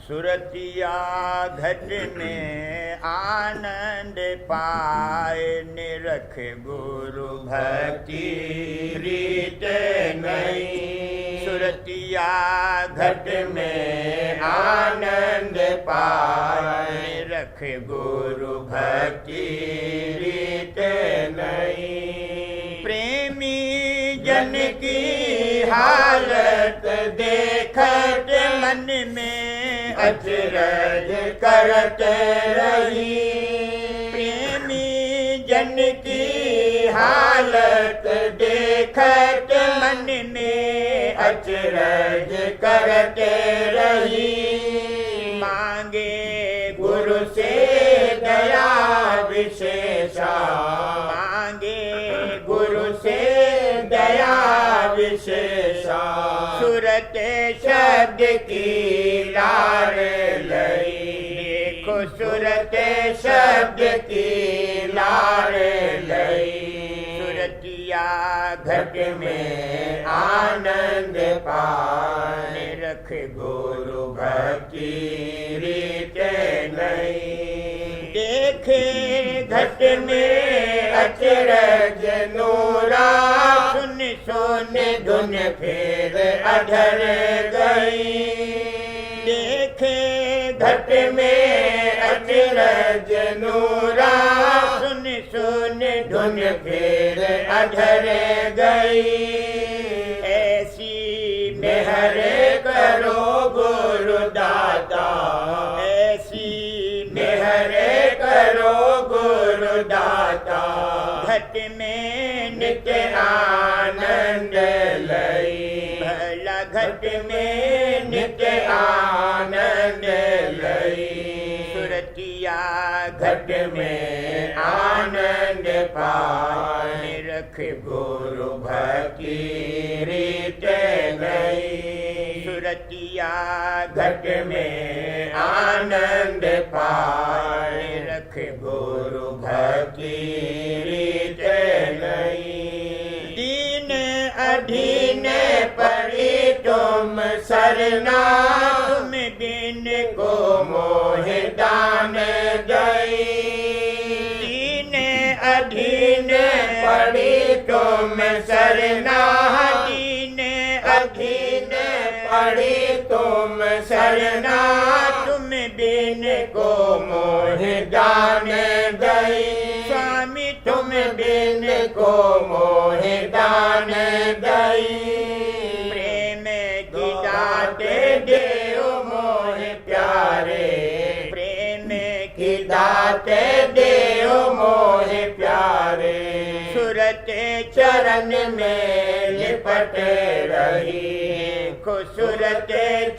सुरतिया घट में आनंद पाए, निरख गुरु भक्ति रीत नहीं। सुरतिया घट में आनंद पाए, निरख गुरु भक्ति रीत नहीं। प्रेमी जन की हालत देखत मन में अचरज करत रही। प्रेमी जन की हालत देखत मन में अचरज करत रही। मांगे गुरु से दया विशेषा, मांगे गुरु से दया विशेषा। सुरत शब्द की लार लई, देखो सुरत शब्द की लार लई। सुरतिया घट में आनंद पाए, रख गुरु भक्ति रीत नहीं। देखे घट में अचरज नूरा, सुन सुन धुन फिर अधर गई। देखे घट में अचरज नूरा, सुन सुन धुन फिर अधर गई। ऐसी मेहर करो गुरु दाता, ऐसी मेहर करो गुरु दाता। घट में नित्य आनंद लई, भला घट में नित्य आनंद लई। सुरतिया घट में आनंद पाए, रख गुरु भक्ति रीत नहीं। सुरतिया घट में आनंद पाए, रख गुरु भक्ति रीत नहीं। दीन अधीन पड़ी तुम सरना, तुम दिन को मोह दान गई। दीन अधीन पड़ी तुम सरना, दीन अधीन पड़ी तुम सरना। तुम बिन को मोह दान गई, स्वामी तुम बिन को मोह दान गई। प्रेम की दाते देव मोह प्यारे, प्रेम की दाते देव मोह प्यारे। सुरत चरण में लिपट रही, सुरत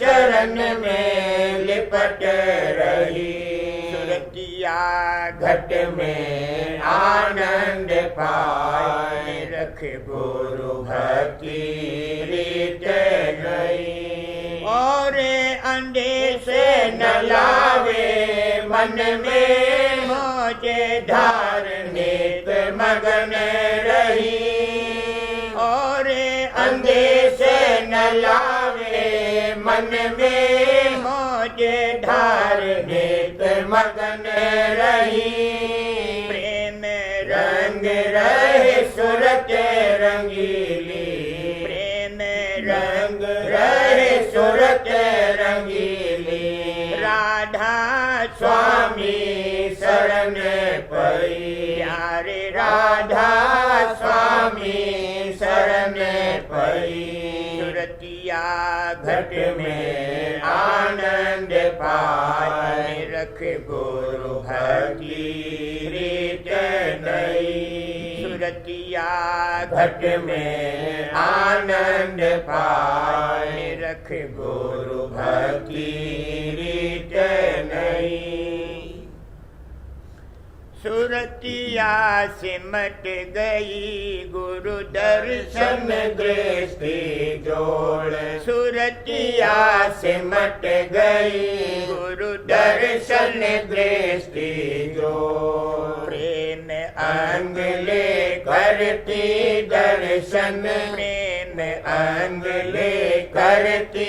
चरण में लिपट रही। सुरतिया घट में आनंद पाए, रख गुरु भक्ति रीत नहीं। और अंधे से न लावे मन में, मौजे धार नित मगन रही। और अंधे से न लावे मन में, मौजे धार नित मगन रही। प्रेम रंग रहे सुरत रंगीली, प्रेम रंग रहे सुरत रंगीली। राधा स्वामी शरण पई, प्यारे राधा स्वामी शरण पई। सुरतिया घट में आनंद पाए, रख गुरु भक्ति रीत नहीं। सुरतिया घट में आनंद पाए, रख गुरु भक्ति रीत नहीं। सुरतिया सिमट गई गुरु दर्शन दृष्टि जोड़, सुरतिया सिमट गई गुरु दर्शन दृष्टि जोड़। प्रेम अंग ले करती दर्शन, प्रेम अंग ले करती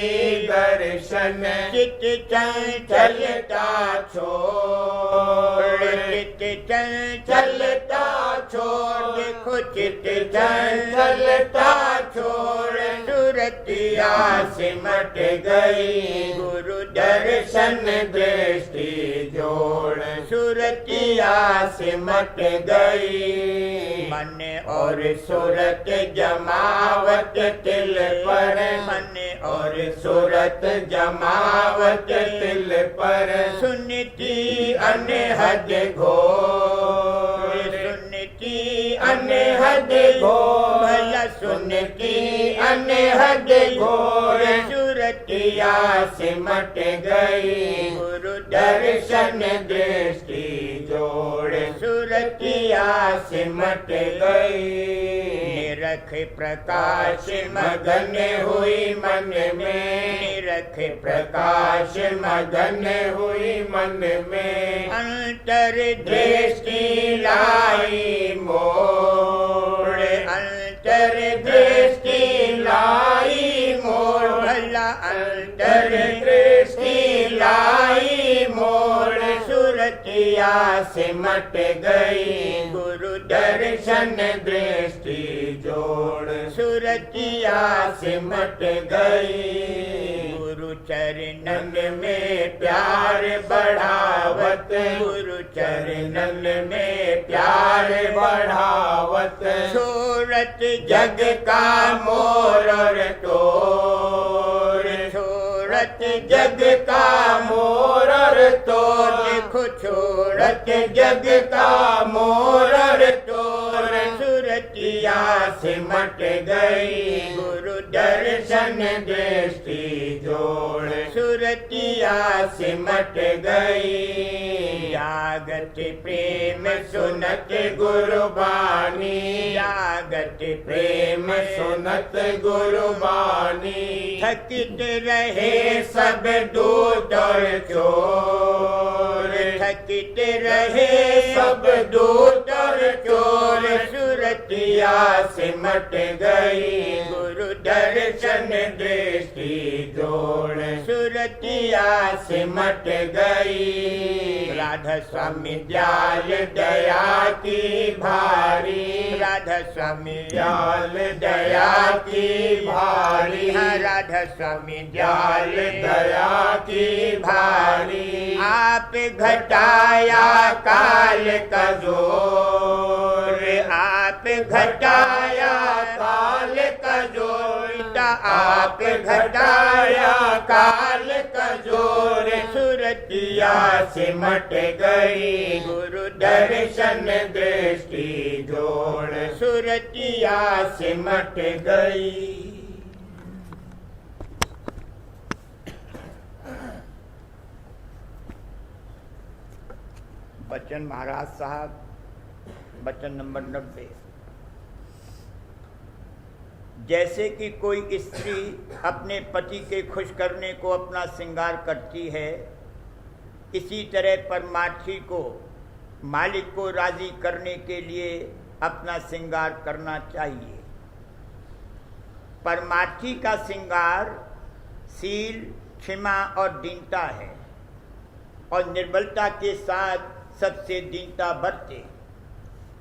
दर्शन चित चंचलता छोड़, चित चंचलता छोड़, देखो चित चंचलता छोड़, सुरतिया सिमट गई गुरु दर्शन दृष्टि जोड़, सुरतिया सिमट गई। मन और सूरत जमावत तिल पर, मन और सूरत जमावत तिल पर, सुनती अनहद घोर, सुनती अनहद घोर, भला सुनती अनहद घोर, सुरतिया सिमट गई गुरु दर्शन दृष्टि जोड़, सुरतिया सिमट गई। निरख प्रकाश मगन हुई मन में, निरख प्रकाश मगन हुई मन में, अंतर दृष्टि लाई मोड़, अंतर दृष्टि लाई मोड़, भला अंतर दृष्टि लाई मोड़, सुरतिया सिमट गई गुरु दर्शन दृष्टि जोड़, सुरतिया सिमट गई। गुरु चरणन में प्यार बढ़ावत, गुरु चरणन में प्यार बढ़ावत, छोड़त जग का मोर और तोर, छोड़त जग का मोर और तोर, देखो छोड़त जग का मोर और तोर, सुरतिया सिमट गई गुरु दर्शन दृष्टि जोड़, सुरतिया सिमट गई। जागत प्रेम सुनत गुरु बानी, जागत प्रेम सुनत गुरु बानी, थकित रहे सब दूत और चोर, थकित रहे सब दूत और चोर, सुरतिया सिमट गई गुरु दर्शन दृष्टि जोड़, सुरतिया सिमट गई। राधा स्वामी दयाल दया की भारी, राधा स्वामी दयाल दया की भारी, राधा स्वामी दयाल दया की भारी, आप घटाया काल का जोर, आप घटाया काल का जोर, आप घटाया काल का जोर, सुरतिया सिमट गई गुरु दर्शन दृष्टि जोड़, सुरतिया सिमट गई। बच्चन महाराज साहब, बच्चन नंबर 90। जैसे कि कोई स्त्री अपने पति के खुश करने को अपना श्रृंगार करती है, इसी तरह परमार्थी को मालिक को राजी करने के लिए अपना श्रृंगार करना चाहिए। परमार्थी का श्रृंगार शील, क्षमा और दीनता है, और निर्बलता के साथ सबसे दीनता बरते।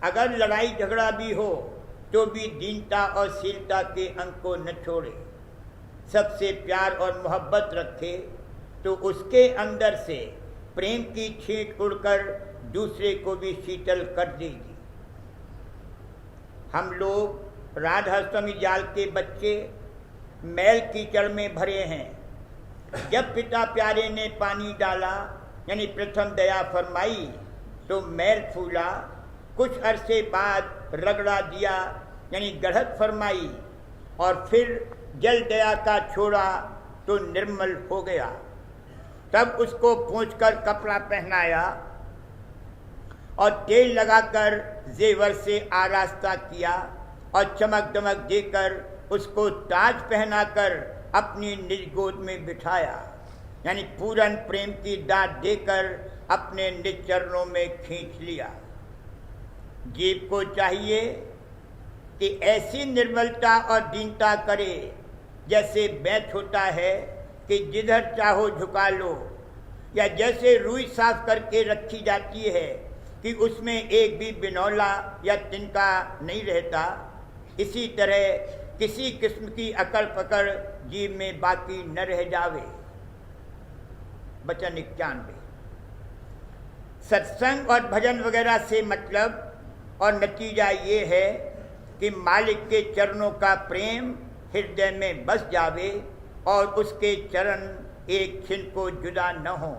अगर लड़ाई झगड़ा भी हो तो भी दीनता और शीलता के अंग को न छोड़े, सबसे प्यार और मोहब्बत रखे, तो उसके अंदर से प्रेम की छींट उड़कर दूसरे को भी शीतल कर देगी। हम लोग राधा स्वामी जाल के बच्चे मैल कीचड़ में भरे हैं। जब पिता प्यारे ने पानी डाला, यानी प्रथम दया फरमाई, तो मैल फूला। कुछ अरसे बाद रगड़ा दिया, यानी गढ़त फरमाई, और फिर जल दया का छोड़ा तो निर्मल हो गया। तब उसको पोंछकर कपड़ा पहनाया और तेल लगाकर जेवर से आरास्ता किया, और चमक दमक देकर उसको ताज पहनाकर अपनी निज गोद में बिठाया, यानी पूरन प्रेम की दात देकर अपने निज चरणों में खींच लिया। जीव को चाहिए कि ऐसी निर्मलता और दीनता करे जैसे बेंच होता है कि जिधर चाहो झुका लो, या जैसे रुई साफ करके रखी जाती है कि उसमें एक भी बिनौला या तिनका नहीं रहता, इसी तरह किसी किस्म की अकड़ पकड़ जीव में बाकी न रह जावे। वचन 91। सत्संग और भजन वगैरह से मतलब और नतीजा ये है कि मालिक के चरणों का प्रेम हृदय में बस जावे और उसके चरण एक क्षण को जुदा न हो।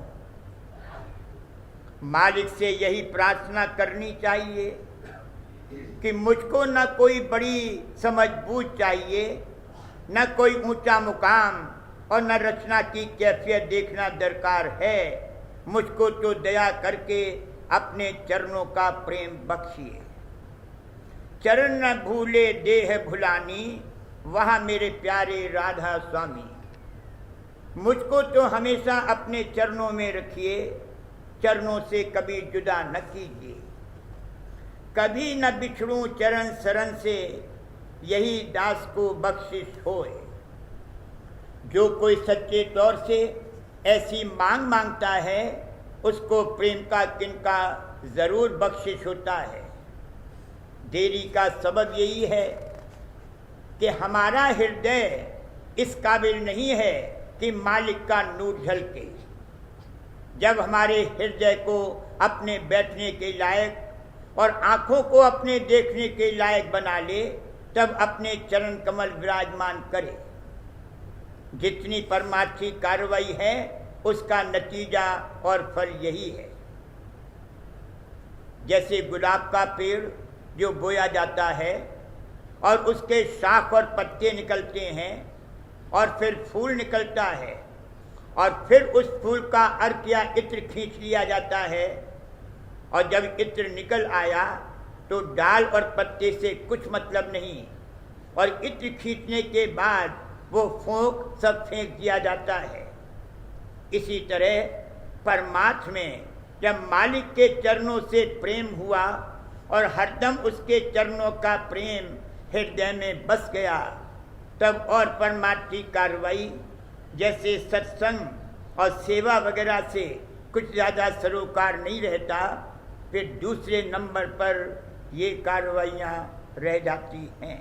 मालिक से यही प्रार्थना करनी चाहिए कि मुझको न कोई बड़ी समझ बूझ चाहिए, न कोई ऊंचा मुकाम और न रचना की कैफियत देखना दरकार है। मुझको तो दया करके अपने चरणों का प्रेम बख्शिए। चरण न भूले देह भुलानी, वहाँ मेरे प्यारे राधा स्वामी। मुझको तो हमेशा अपने चरणों में रखिए, चरणों से कभी जुदा न कीजिए। कभी न बिछड़ूं चरण शरण से, यही दास को बख्शिश होए। जो कोई सच्चे तौर से ऐसी मांग मांगता है, उसको प्रेम का तिनका जरूर बख्शिश होता है। देरी का सबब यही है कि हमारा हृदय इस काबिल नहीं है कि मालिक का नूर झलके। जब हमारे हृदय को अपने बैठने के लायक और आंखों को अपने देखने के लायक बना ले, तब अपने चरण कमल विराजमान करे। जितनी परमार्थी कार्रवाई है, उसका नतीजा और फल यही है। जैसे गुलाब का पेड़ जो बोया जाता है और उसके शाख और पत्ते निकलते हैं और फिर फूल निकलता है और फिर उस फूल का अर्क या इत्र खींच लिया जाता है, और जब इत्र निकल आया तो डाल और पत्ते से कुछ मतलब नहीं, और इत्र खींचने के बाद वो फोंक सब फेंक दिया जाता है। इसी तरह परमात्मा में जब मालिक के चरणों से प्रेम हुआ और हरदम उसके चरणों का प्रेम हृदय में बस गया, तब और परमार्थी कार्रवाई जैसे सत्संग और सेवा वगैरह से कुछ ज़्यादा सरोकार नहीं रहता, फिर दूसरे नंबर पर ये कार्रवाइयाँ रह जाती हैं।